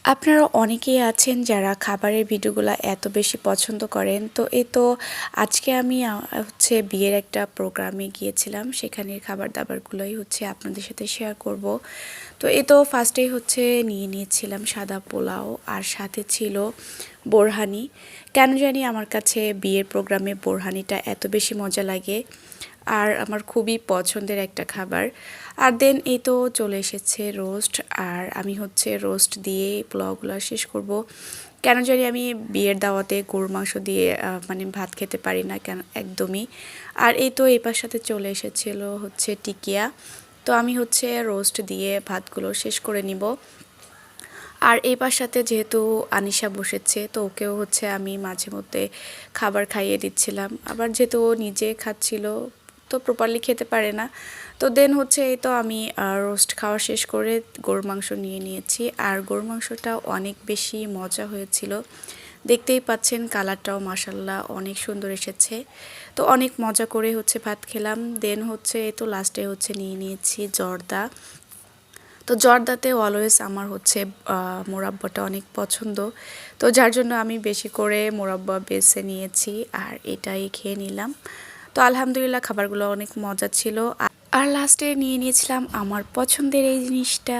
আপনারা অনেকেই আছেন যারা খাবারের ভিডিওগুলো এত বেশি পছন্দ করেন। তো আজকে আমি হচ্ছে বিয়ের একটা প্রোগ্রামে গিয়েছিলাম। সেখানের খাবার-দাবারগুলোই হচ্ছে আপনাদের সাথে শেয়ার করব। তো ফার্স্টেই হচ্ছে নিয়ে নিয়েছিলাম সাদা পোলাও আর সাথে ছিল বোরহানি। কেন জানি আমার কাছে বিয়ের প্রোগ্রামে বোরহানিটা এত বেশি মজা লাগে। আর আমার খুবই পছন্দের একটা খাবার। আর দেন চলে এসেছে রোস্ট। আর আমি হচ্ছে রোস্ট দিয়ে পোলাওগুলো শেষ করব। কেন জানি আমি বিয়ের দাওয়াতে গরুর মাংস দিয়ে মানে ভাত খেতে পারি না কেন একদমই। আর এপার সাথে চলে এসেছিল হচ্ছে টিকিয়া। তো আমি হচ্ছে রোস্ট দিয়ে ভাতগুলো শেষ করে নিব। আর এপার সাথে যেহেতু আনিশা বসেছে তো ওকেও হচ্ছে আমি মাঝে মধ্যে খাবার খাইয়ে দিচ্ছিলাম। আবার যেহেতু ও নিজে খাচ্ছিল তো প্রপারলি খেতে পারে না। তো দেন হচ্ছে আমি রোস্ট খাওয়া শেষ করে গরুর মাংস নিয়ে নিয়েছি। আর গরুর মাংসটা অনেক বেশি মজা হয়েছিল। দেখতেই পাচ্ছেন কালারটাও মাশাল্লাহ অনেক সুন্দর এসেছে। তো অনেক মজা করে হচ্ছে ভাত খেলাম। দেন হচ্ছে লাস্টে হচ্ছে নিয়ে নিয়েছি জর্দা। তো জর্দাতে অলওয়েজ আমার হচ্ছে মোরাব্বাটা অনেক পছন্দ। তো যার জন্য আমি বেশি করে মোরাব্বা বেছে নিয়েছি আর এটাই খেয়ে নিলাম। তো আলহামদুলিল্লাহ খাবারগুলো অনেক মজা ছিল। আর লাস্টে নিয়ে নিয়েছিলাম আমার পছন্দের এই জিনিসটা।